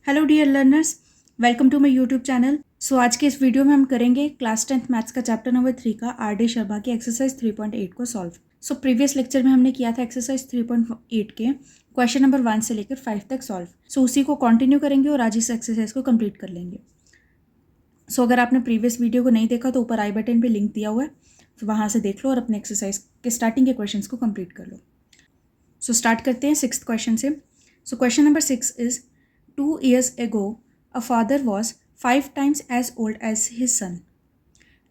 Hello dear learners, welcome to my YouTube channel. So आज के इस वीडियो में हम करेंगे क्लास 10th मैथ्स का चैप्टर नंबर 3 का आर डी शर्मा की एक्सरसाइज 3.8 को सॉल्व। सो प्रीवियस लेक्चर में हमने किया था एक्सरसाइज 3.8 के क्वेश्चन नंबर 1 से लेकर 5 तक सॉल्व। सो उसी को कंटिन्यू करेंगे और आज इस एक्सरसाइज को कंप्लीट कर लेंगे। सो अगर आपने प्रीवियस वीडियो को नहीं देखा तो ऊपर आई बटन पर लिंक दिया हुआ है, तो वहाँ से देख लो और अपने एक्सरसाइज के स्टार्टिंग के क्वेश्चन को कंप्लीट कर लो। सो स्टार्ट करते हैं 6th क्वेश्चन से। सो question number 6 is 2 years ago, a father was 5 times as old as his son.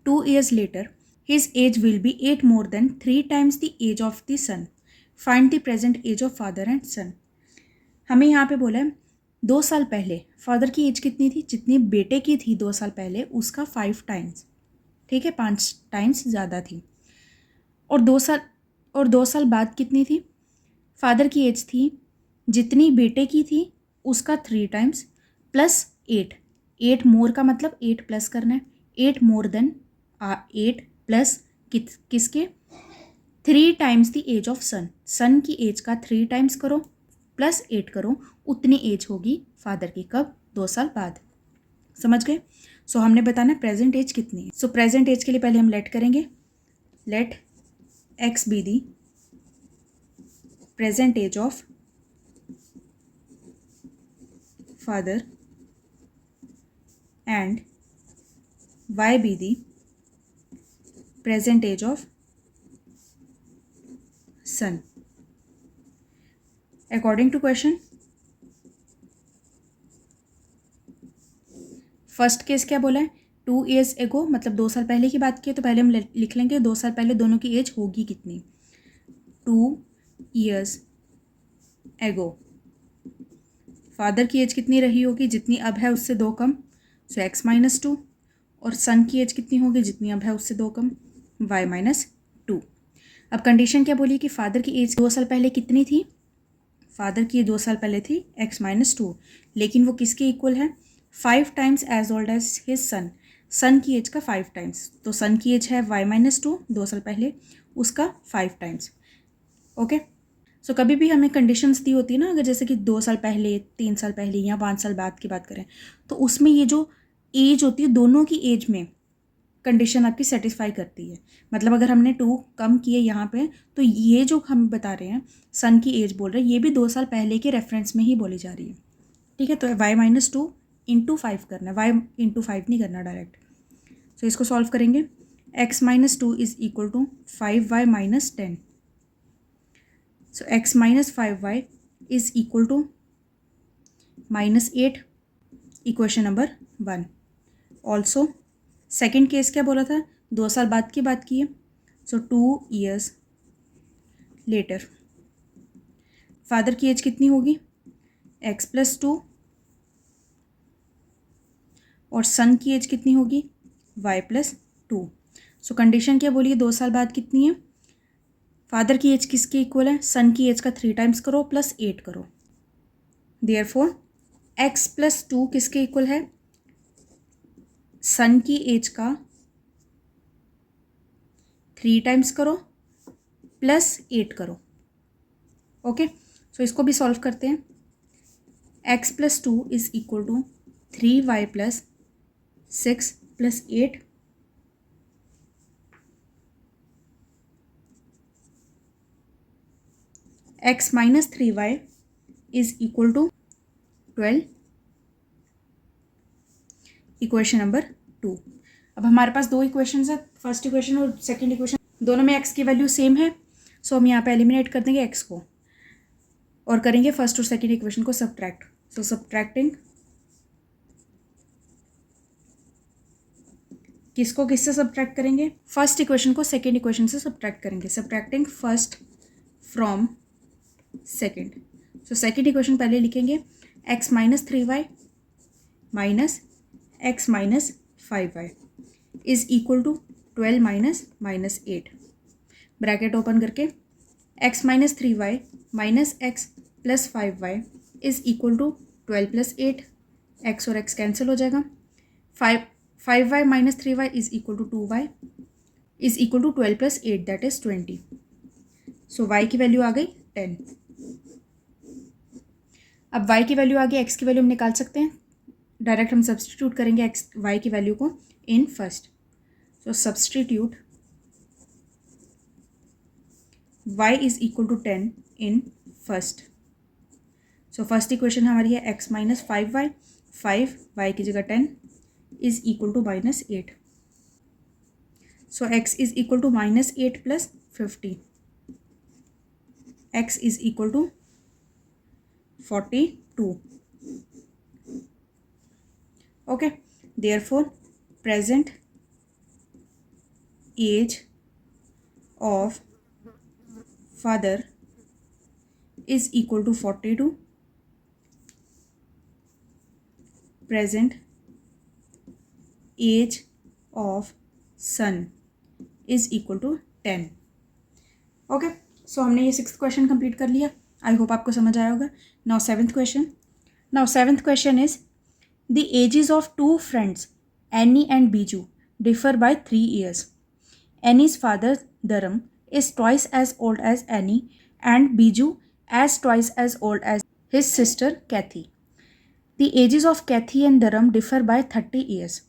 2 years later, his age will be 8 more than 3 times the age of the son. Find the present age of father and son. हमें यहाँ पे बोला है 2 साल पहले father की age कितनी थी, जितनी बेटे की थी 2 साल पहले उसका 5 टाइम्स, ठीक है, 5 टाइम्स ज़्यादा थी। और 2 साल बाद कितनी थी, फादर की एज थी जितनी बेटे की थी उसका 3 टाइम्स प्लस 8 मोर का मतलब 8 प्लस करना है, 8 मोर देन 8 प्लस किसके 3 टाइम्स द एज ऑफ सन की एज का 3 टाइम्स करो प्लस 8 करो, उतनी एज होगी फादर की। कब? 2 साल बाद। समझ गए? सो हमने बताना प्रेजेंट एज कितनी है। सो प्रेजेंट एज के लिए पहले हम लेट करेंगे, let X be the present age of father and y be the present age of son according to question। First case क्या बोला है, 2 years ago मतलब 2 साल पहले की बात की है, तो पहले हम लिख लेंगे 2 साल पहले दोनों की एज होगी कितनी। 2 years ago फादर की एज कितनी रही होगी, जितनी अब है उससे 2 कम, सो x माइनस 2। और सन की एज कितनी होगी, जितनी अब है उससे 2 कम, y माइनस 2। अब कंडीशन क्या बोली कि फादर की एज 2 साल पहले कितनी थी, फादर की 2 साल पहले थी x माइनस 2, लेकिन वो किसके इक्वल है, 5 times as old as his son की एज का 5 टाइम्स। तो सन की एज है y माइनस 2, 2 साल पहले, उसका 5 टाइम्स। ओके। सो कभी भी हमें कंडीशंस दी होती है ना, अगर जैसे कि 2 साल पहले, 3 साल पहले या 5 साल बाद की बात करें, तो उसमें ये जो एज होती है दोनों की एज में कंडीशन आपकी सेटिस्फाई करती है। मतलब अगर हमने 2 कम किए यहाँ पे, तो ये जो हम बता रहे हैं सन की एज बोल रहे हैं, ये भी 2 साल पहले के रेफरेंस में ही बोली जा रही है, ठीक है। तो y माइनस 2 इंटू 5 करना है, y इंटू 5 नहीं करना डायरेक्ट। सो इसको सॉल्व करेंगे, x minus 2 is equal to 5y minus 10। So x minus 5y is equal to minus 8, equation number 1। Also second case क्या बोला था, 2 साल बाद की बात की है, सो 2 years लेटर फादर की एज कितनी होगी, x प्लस 2, और सन की एज कितनी होगी, y प्लस 2। सो कंडीशन क्या बोली है, 2 साल बाद कितनी है, फादर की एज किसके इक्वल है, सन की एज का 3 टाइम्स करो प्लस 8 करो। देयरफॉर x प्लस 2 किसके इक्वल है, सन की एज का 3 टाइम्स करो प्लस 8 करो। ओके। सो इसको भी सॉल्व करते हैं, x plus 2 is equal to 3y plus 6 plus 8, x minus 3y is equal to 12, equation number 2। अब हमारे पास 2 इक्वेशंस है, फर्स्ट इक्वेशन और सेकंड इक्वेशन, दोनों में x की वैल्यू सेम है। सो हम यहाँ पे एलिमिनेट कर देंगे x को और करेंगे फर्स्ट और सेकंड इक्वेशन को सब्ट्रैक्ट। सो सब्ट्रैक्टिंग किसको किससे सब्ट्रैक्ट करेंगे, फर्स्ट इक्वेशन को सेकंड इक्वेशन से सब्ट्रैक्ट करेंगे, subtracting first from second. So second equation पहले लिखेंगे, x minus 3y minus x minus 5y is equal to 12 minus 8, bracket open करके x minus 3y minus x plus 5y is equal to 12 plus 8, x और x cancel हो जाएगा, 5y minus 3y is equal to 2y is equal to 12 plus 8 that is 20। So y की value आ गई 10। अब y की value आ गई, x की वैल्यू हम निकाल सकते हैं, डायरेक्ट हम सब्सटीट्यूट करेंगे x y की वैल्यू को in first. So substitute y is equal to 10 in first. So first equation हमारी है x माइनस 5y, 5y की जगह 10 is equal to -8। So x is equal to -8 plus 50, x is equal to 42। Okay, therefore present age of father is equal to 42, present age of son is equal to 10। Okay, so हमने ये 6th question complete कर लिया। I hope आपको समझ आया होगा। Now 7th question. Now 7th question is the ages of 2 friends Annie and Biju differ by 3 years. Annie's father Dharam is twice as old as Annie and Biju as twice as old as his sister Kathy. The ages of Kathy and Dharam differ by 30 years.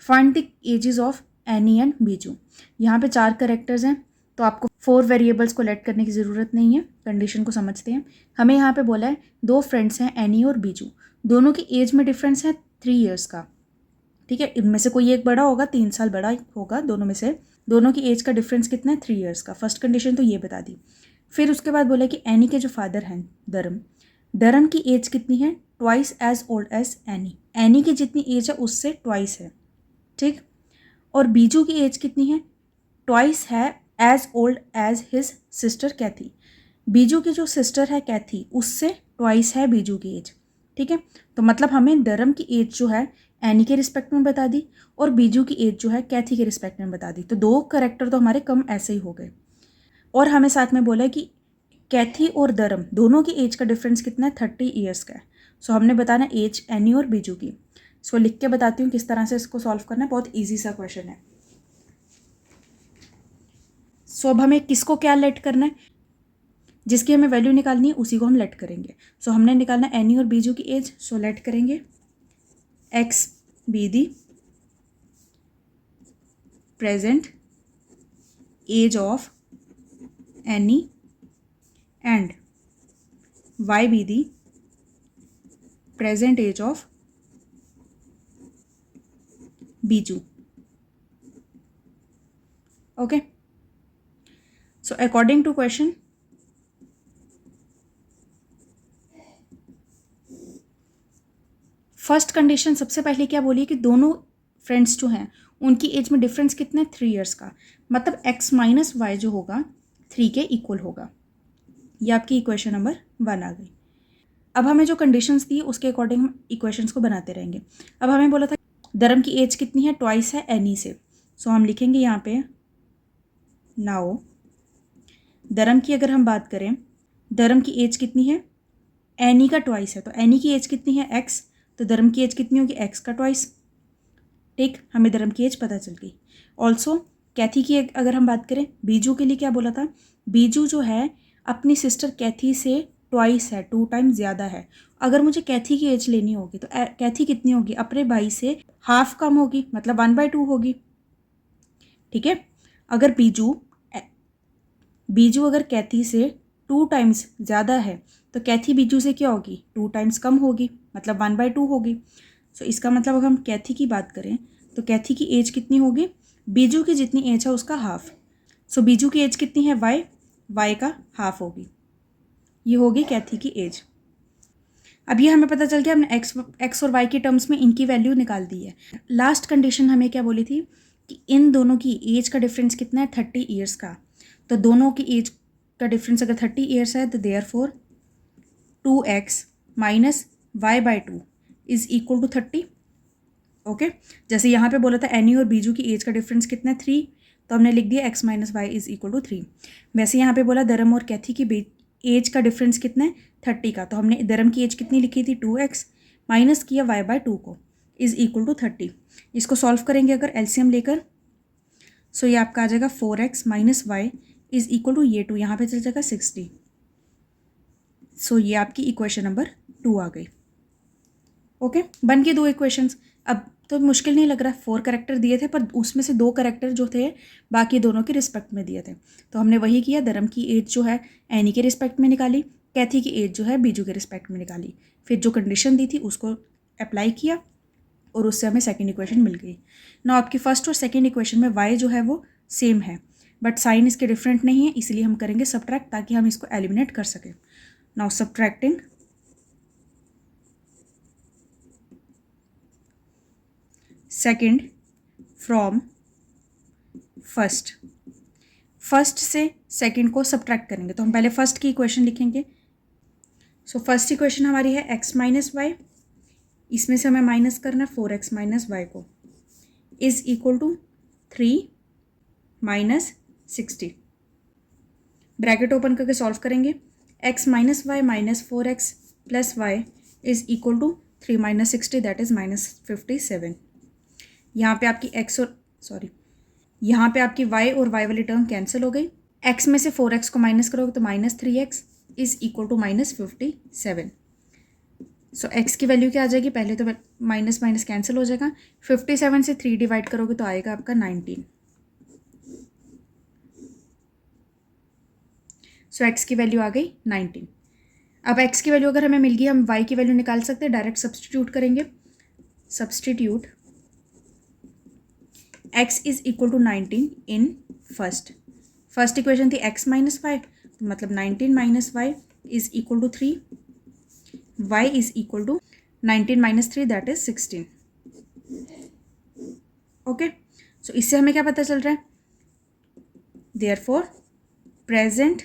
Find the ages of Annie and Biju. यहाँ पे 4 characters हैं, तो आपको 4 variables को late करने की ज़रूरत नहीं है। कंडीशन को समझते हैं। हमें यहाँ पे बोला है 2 फ्रेंड्स हैं एनी और बीजू, दोनों की एज में डिफरेंस है 3 years का। ठीक है, इनमें से कोई एक बड़ा होगा, 3 साल बड़ा होगा दोनों में से। दोनों की एज का डिफरेंस कितना है? 3 years का। फर्स्ट कंडीशन तो ये बता दी। फिर उसके बाद बोला कि एनी के जो फादर हैं धर्म की एज कितनी है? Twice age old age Annie. Annie की जितनी एज है उससे ट्वाइस है। ठीक, और बीजू की एज कितनी है? ट्वाइस है as old as his sister Kathy. Biju की जो सिस्टर है कैथी उससे ट्वाइस है बीजू की एज। ठीक है, तो मतलब हमें धर्म की एज जो है एनी के रिस्पेक्ट में बता दी और बीजू की एज जो है कैथी के रिस्पेक्ट में बता दी। तो 2 करेक्टर तो हमारे कम ऐसे ही हो गए। और हमें साथ में बोला है कि कैथी और धर्म दोनों की एज का डिफरेंस कितना है? 30 years का है। सो हमने बताना एज एनी और बीजू की। सो लिख के बताती हूँ किस तरह से इसको सॉल्व करना है। बहुत ईजी सा क्वेश्चन है। सो अब हमें किसको क्या लेट करना है? जिसकी हमें वैल्यू निकालनी है उसी को हम लेट करेंगे। सो हमने निकालना एनी और बीजू की एज। सो लेट करेंगे x be the present age of Annie and y be the present age of Biju. Okay, so according to question first condition सबसे पहले क्या बोली कि दोनों फ्रेंड्स जो हैं उनकी एज में डिफरेंस कितना है? 3 years का। मतलब x माइनस वाई जो होगा 3 के इक्वल होगा। ये आपकी इक्वेशन नंबर 1 आ गई। अब हमें जो कंडीशंस दी उसके अकॉर्डिंग हम इक्वेशंस को बनाते रहेंगे। अब हमें बोला था धर्म की एज कितनी है? ट्वाइस है एनी से। सो हम लिखेंगे यहाँ पे नाउ धर्म की अगर हम बात करें, धर्म की एज कितनी है? एनी का ट्वाइस है। तो एनी की एज कितनी है? x। तो धर्म की एज कितनी होगी? x का ट्वाइस। ठीक, हमें धर्म की एज पता चल गई। ऑल्सो कैथी की अगर हम बात करें, बीजू के लिए क्या बोला था? बीजू जो है अपनी सिस्टर कैथी से ट्वाइस है, 2 times ज़्यादा है। अगर मुझे कैथी की एज लेनी होगी तो कैथी कितनी होगी? अपने भाई से हाफ कम होगी, मतलब 1/2 होगी। ठीक है, अगर बीजू अगर कैथी से 2 times ज़्यादा है तो कैथी बीजू से क्या होगी? 2 times कम होगी, मतलब 1/2 होगी। सो इसका मतलब अगर हम कैथी की बात करें तो कैथी की एज कितनी होगी? बीजू की जितनी एज है उसका हाफ। सो बीजू की एज कितनी है? वाई का हाफ होगी। ये होगी कैथी की एज। अब ये हमें पता चल गया, हमने एक्स और वाई के टर्म्स में इनकी वैल्यू निकाल दी है। लास्ट कंडीशन हमें क्या बोली थी कि इन दोनों की एज का डिफरेंस कितना है? 30 years का। तो दोनों की एज का डिफरेंस अगर 30 years है तो therefore 2x minus y/2 is equal to 30। Okay, जैसे यहाँ पे बोला था एनी और बीजू की एज का डिफरेंस कितना है? 3। तो हमने लिख दिया x minus y is equal to 3। वैसे यहाँ पे बोला धर्म और कैथी की एज का डिफरेंस कितना है? 30 का। तो हमने धर्म की एज कितनी लिखी थी? 2x माइनस किया y/2 को इज इक्वल टू 30। इसको सॉल्व करेंगे अगर एलसीएम लेकर, सो ये आपका आ जाएगा 4x minus y is equal to ये 2 यहाँ पे चल जाएगा 60। सो ये आपकी इक्वेशन नंबर 2 आ गई। ओके, बन के 2 इक्वेशंस। अब तो मुश्किल नहीं लग रहा, 4 करेक्टर दिए थे पर उसमें से 2 करेक्टर जो थे बाकी दोनों के रिस्पेक्ट में दिए थे। तो हमने वही किया, धर्म की एज जो है एनी के रिस्पेक्ट में निकाली, कैथी की एज जो है बीजू के रिस्पेक्ट में निकाली, फिर जो कंडीशन दी थी उसको अप्लाई किया और उससे हमें सेकेंड इक्वेशन मिल गई ना। आपकी फर्स्ट और सेकेंड इक्वेशन में वाई जो है वो सेम है बट साइन इसके डिफरेंट नहीं है, इसलिए हम करेंगे सब्ट्रैक्ट ताकि हम इसको एलिमिनेट कर सकें। Now subtracting second from first, first से सेकेंड को सब्ट्रैक्ट करेंगे तो हम पहले फर्स्ट की इक्वेशन लिखेंगे। सो फर्स्ट इक्वेशन हमारी है x माइनस वाई, इसमें से हमें माइनस करना है 4x माइनस वाई को, is equal to 3 minus 60। Bracket open करके सॉल्व करेंगे, x minus y minus 4x plus y is equal to 3 minus 60 that is minus 57। यहाँ पे आपकी x और यहाँ पे आपकी y और y वाली टर्म कैंसिल हो गई। x में से 4x को माइनस करोगे तो minus 3x is equal to minus 57। So x की वैल्यू क्या आ जाएगी, पहले तो माइनस माइनस कैंसिल हो जाएगा, 57 से 3 डिवाइड करोगे तो आएगा आपका 19। सो x की वैल्यू आ गई 19। अब x की वैल्यू अगर हमें मिल गई, हम y की वैल्यू निकाल सकते हैं, डायरेक्ट सब्सटीट्यूट करेंगे। Substitute x is equal to 19 in first equation थी x माइनस वाई, मतलब 19 minus y is equal to 3, y is equal to 19 minus 3 that is 16। Okay, so इससे हमें क्या पता चल रहा है, therefore present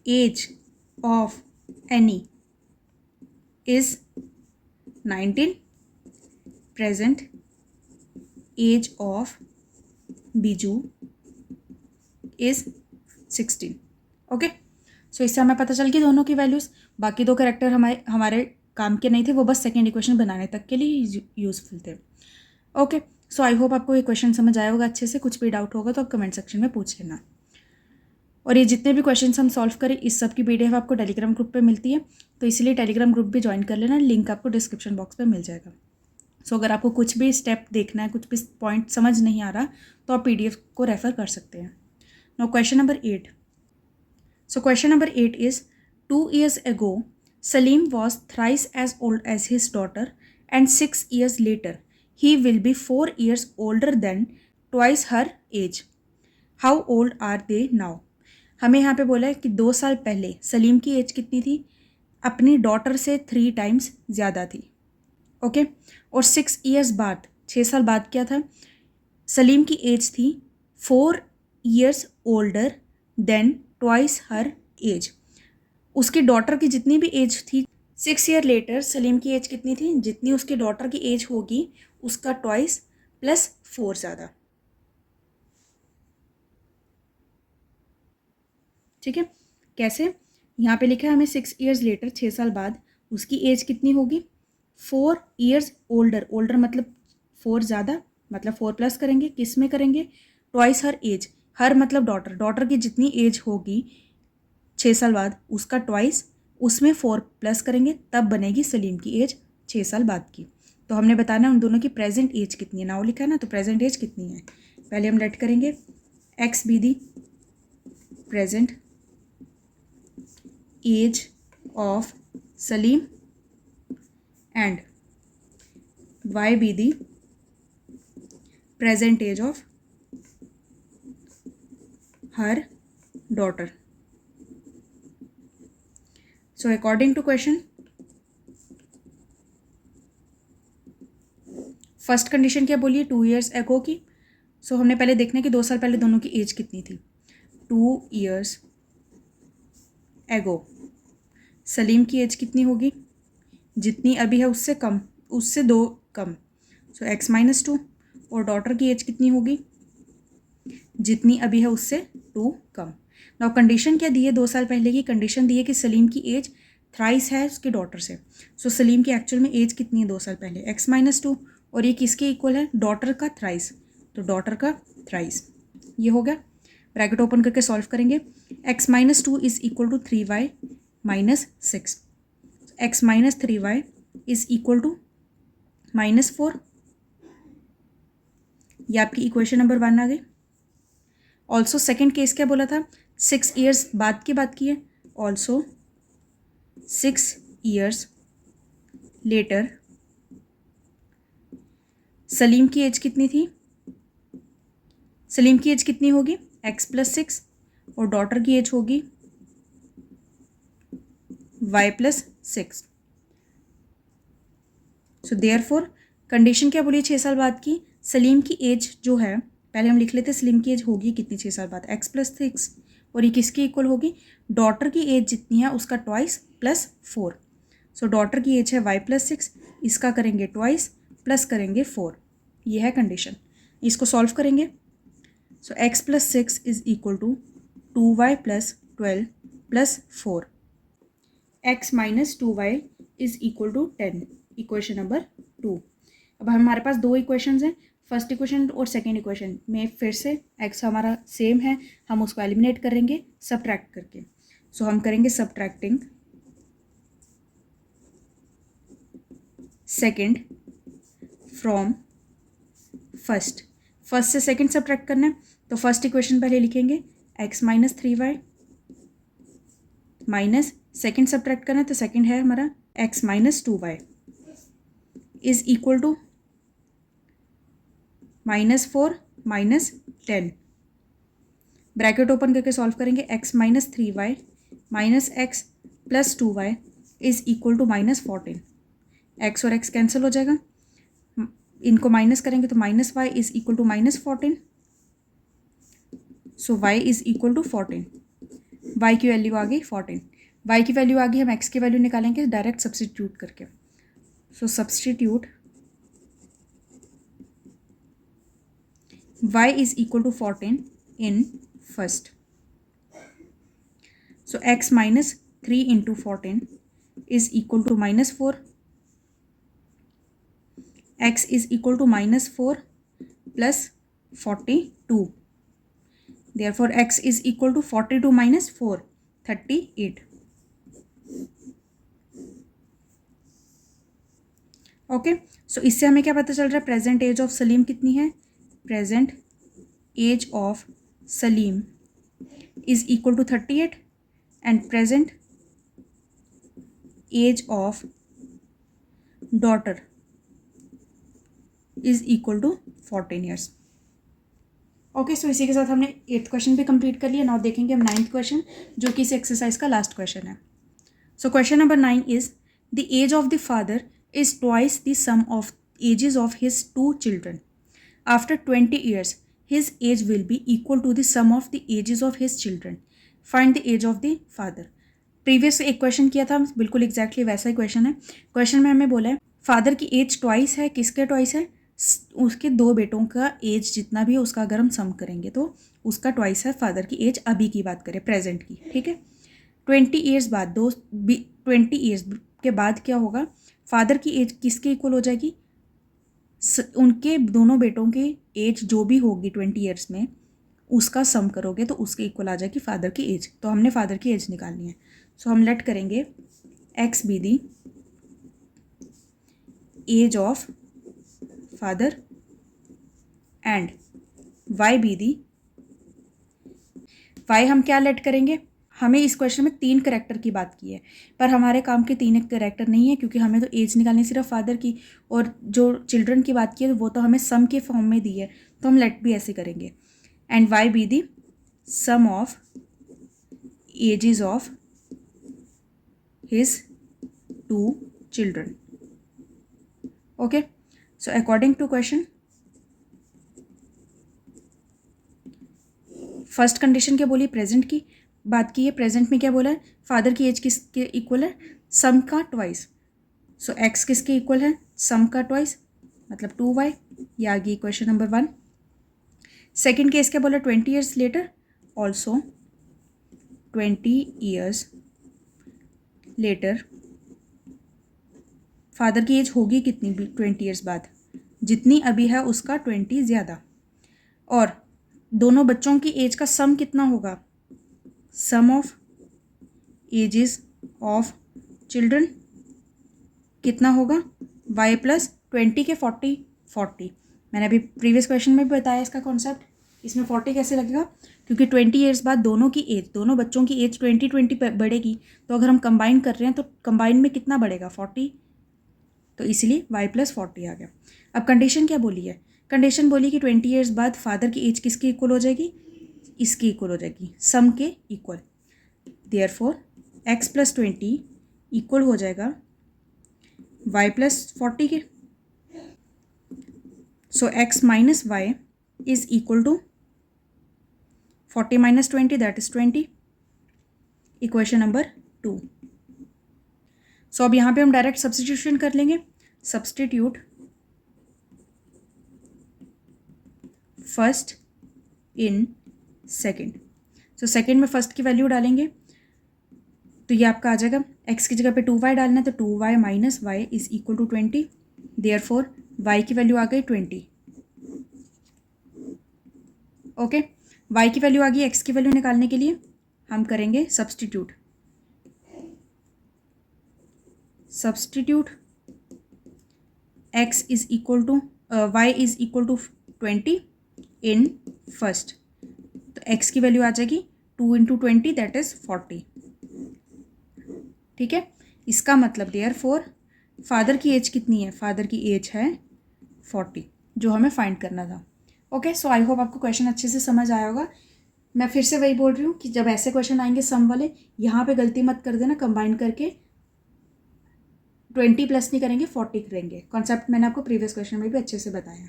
age of Annie is 19, present age of Biju is 16। Okay, so इससे हमें पता चल गई दोनों की वैल्यूज़। बाकी 2 कैरेक्टर हमारे काम के नहीं थे, वो बस सेकेंड इक्वेशन बनाने तक के लिए यूज़फुल थे। ओके, सो आई होप आपको ये क्वेश्चन समझ आया होगा अच्छे से। कुछ भी डाउट होगा तो आप कमेंट सेक्शन में पूछ लेना। और ये जितने भी क्वेश्चन हम सॉल्व करें इस सब की PDF आपको टेलीग्राम ग्रुप पे मिलती है, तो इसलिए टेलीग्राम ग्रुप भी ज्वाइन कर लेना, लिंक आपको डिस्क्रिप्शन बॉक्स पे मिल जाएगा। सो अगर आपको कुछ भी स्टेप देखना है, कुछ भी पॉइंट समझ नहीं आ रहा तो आप PDF को रेफ़र कर सकते हैं। Now question number 8। So question number 8 is 2 years ago Salim was thrice as old as his daughter and 6 years later he will be 4 years older than twice her age. How old are they now? हमें यहाँ पे बोला है कि 2 साल पहले सलीम की age कितनी थी, अपनी डॉटर से 3 टाइम्स ज़्यादा थी। ओके, और 6 years बाद, 6 साल बाद क्या था, सलीम की एज थी 4 years older देन ट्वाइस हर एज। उसकी डॉटर की जितनी भी एज थी 6 year लेटर सलीम की एज कितनी थी, जितनी उसकी डॉटर की एज होगी उसका ट्वाइस प्लस 4 ज़्यादा। ठीक है, कैसे, यहाँ पे लिखा है हमें 6 years लेटर, 6 साल बाद उसकी एज कितनी होगी, 4 years ओल्डर, ओल्डर मतलब 4 ज़्यादा, मतलब 4 प्लस करेंगे, किस में करेंगे, ट्वाइस हर एज, हर मतलब डॉटर, डॉटर की जितनी एज होगी 6 साल बाद उसका ट्वाइस, उसमें 4 प्लस करेंगे तब बनेगी सलीम की एज 6 साल बाद की। तो हमने बताना उन दोनों की प्रेजेंट एज कितनी है, नाउ लिखा है ना, तो प्रेजेंट एज कितनी है, पहले हम लेट करेंगे x be the present age of Salim and y be the present age of her daughter. So according to question, first condition क्या बोलिए, 2 years ago की। सो हमने पहले देखना है कि 2 साल पहले दोनों की एज कितनी थी। 2 years ago सलीम की एज कितनी होगी, जितनी अभी है उससे कम, उससे 2 कम, सो x माइनस 2, और डॉटर की एज कितनी होगी, जितनी अभी है उससे 2 कम। नाउ कंडीशन क्या दी है, 2 साल पहले की कंडीशन दी है कि सलीम की एज थ्राइस है उसकी डॉटर से। सो सलीम की एक्चुअल में एज कितनी है 2 साल पहले, x माइनस 2, और ये किसके इक्वल है, डॉटर का थ्राइस, तो डॉटर का थ्राइस। ये हो गया, ब्रैकेट ओपन करके सॉल्व करेंगे, x minus 2 is equal to 3y -6. x - 3y is equal to -4. ये आपकी इक्वेशन नंबर 1 आ गई. ऑल्सो सेकेंड केस क्या बोला था, 6 ईयर्स बाद की बात की है. ऑल्सो 6 ईयर्स लेटर सलीम की एज कितनी थी, सलीम की एज कितनी होगी x + 6 और डॉटर की एज होगी y + 6. सो देयरफॉर कंडीशन क्या बोली 6 साल बाद की, सलीम की एज जो है पहले हम लिख लेते हैं सलीम की एज होगी कितनी 6 साल बाद, x + 6 और ये किसकी इक्वल होगी, डॉटर की एज जितनी है उसका ट्वाइस +4. सो डॉटर की एज है y + 6, इसका करेंगे ट्वाइस प्लस करेंगे 4. ये है कंडीशन. इसको सॉल्व करेंगे. So x + 6 is equal to 2y + 12 + 4. x - 2y is equal to 10. Equation number 2. अब हमारे पास दो इक्वेशंस हैं, फर्स्ट इक्वेशन और सेकेंड इक्वेशन में फिर से x हमारा सेम है, हम उसको एलिमिनेट करेंगे सब्ट्रैक्ट करके. सो हम करेंगे subtracting second from first. First से सेकेंड सब्ट्रैक्ट करना है तो फर्स्ट इक्वेशन पहले लिखेंगे x - 3y minus second subtract करना है तो सेकेंड है हमारा x - 2y is equal to -4 - 10. Bracket open करके सॉल्व करेंगे. x - 3y minus x + 2y is equal to -14. x और x कैंसिल हो जाएगा, इनको माइनस करेंगे तो -y is equal to -14. So y is equal to 14. y की वैल्यू आ गई 14. y की वैल्यू आ गई, हम x की वैल्यू निकालेंगे डायरेक्ट सब्स्टिट्यूट करके. सो substitute y is equal to 14 in first. So x minus 3 into 14 is equal to -4. X is equal to -4 plus 42. Therefore x is equal to 42 minus 4, 38. Okay, so इससे हमें क्या पता चल रहा है, प्रेजेंट एज ऑफ सलीम कितनी है, present age of Salim is equal to 38 and present age of daughter is equal to 14 years. Okay, so इसी के साथ हमने 8th क्वेश्चन भी कंप्लीट कर लिया. नाउ देखेंगे हम 9th क्वेश्चन जो कि इस एक्सरसाइज का लास्ट क्वेश्चन है. So question number 9 is the age of the father is twice the sum of ages of his 2 children. After 20 years, his age will be equal to the sum of the ages of his children. Find the age of the father. Previous एक question किया था, बिल्कुल exactly वैसा ही question है. Question में हमें बोला है फादर की एज ट्वाइस है, किसके ट्वाइस है, उसके 2 बेटों का एज जितना भी है उसका अगर हम सम करेंगे तो उसका ट्वाइस है फादर की एज. अभी की बात करें प्रेजेंट की, ठीक है. 20 ईयर्स बाद 20 ईयर्स के बाद क्या होगा, फादर की एज किसके इक्वल हो जाएगी, उनके दोनों बेटों की एज जो भी होगी 20 ईयर्स में उसका सम करोगे तो उसके इक्वल आ जाएगी फादर की एज. तो हमने फादर की एज निकालनी है. सो हम लेट करेंगे x be the age of father and y be the, y हम क्या लेट करेंगे, हमें इस क्वेश्चन में 3 कैरेक्टर की बात की है पर हमारे काम के 3 कैरेक्टर नहीं है क्योंकि हमें तो एज निकालनी सिर्फ फादर की और जो चिल्ड्रन की बात की है वो तो हमें सम के फॉर्म में दी है तो हम लेट भी ऐसे करेंगे. And y be the sum of ages of his 2 children. Okay, so according to question first condition क्या बोली, प्रेजेंट की बात की है. प्रेजेंट में क्या बोला है, फादर की एज किसके इक्वल है, सम का ट्वाइस. सो एक्स किसके इक्वल है, सम का ट्वाइस मतलब 2y. ये आ गई क्वेश्चन नंबर 1. सेकेंड केस क्या बोला, 20 years later, also 20 years later father की एज होगी कितनी 20 ईयर्स बाद, जितनी अभी है उसका 20 ज़्यादा. और दोनों बच्चों की एज का सम कितना होगा, सम ऑफ एजेस ऑफ चिल्ड्रन कितना होगा, y प्लस 20 के 40 40। मैंने अभी प्रीवियस क्वेश्चन में भी बताया इसका कॉन्सेप्ट। इसमें 40 कैसे लगेगा, क्योंकि 20 ईयर्स बाद दोनों की एज, दोनों बच्चों की एज 20 बढ़ेगी, तो अगर हम कंबाइन कर रहे हैं तो कंबाइन में कितना बढ़ेगा, 40, तो इसीलिए y प्लस 40 आ गया। अब कंडीशन क्या बोली है, कंडीशन बोली कि 20 ईयर्स बाद फादर की एज किसकी इक्वल हो जाएगी, इसकी इक्वल हो जाएगी, सम के equal. Therefore x plus 20 equal हो जाएगा y प्लस 40 के। So x minus y is equal to 40 minus 20, that is 20। Equation number 2। So अब यहाँ पे हम डायरेक्ट सब्सटीट्यूशन कर लेंगे। Substitute first in second. So second में फर्स्ट की वैल्यू डालेंगे तो ये आपका आ जाएगा, x की जगह पे 2y डालना है तो 2y minus y is equal to 20। Therefore y की वैल्यू आ गई 20। ओके, y की वैल्यू आ गई, x की वैल्यू निकालने के लिए हम करेंगे substitute. Substitute x is equal to y is equal to 20 in first, तो x की वैल्यू आ जाएगी 2 इंटू 20 दैट इज 40। ठीक है, इसका मतलब देयरफॉर फादर की एज कितनी है, फादर की एज है 40, जो हमें फाइंड करना था। ओके, सो आई होप आपको क्वेश्चन अच्छे से समझ आया होगा। मैं फिर से वही बोल रही हूँ कि जब ऐसे क्वेश्चन आएंगे सम वाले, यहाँ पे गलती मत कर देना, कंबाइन करके 20 प्लस नहीं करेंगे, 40 करेंगे। कॉन्सेप्ट मैंने आपको प्रीवियस क्वेश्चन में भी अच्छे से बताया।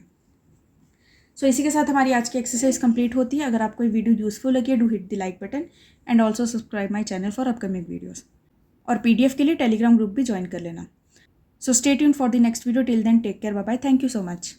सो इसी के साथ हमारी आज की एक्सरसाइज कंप्लीट होती है। अगर आपको ये वीडियो यूजफुल लगी है, do hit the like button and also subscribe my channel for upcoming videos. और PDF के लिए टेलीग्राम ग्रुप भी ज्वाइन कर लेना। So stay tuned for the next video. Till then take care, bye bye, thank you so much.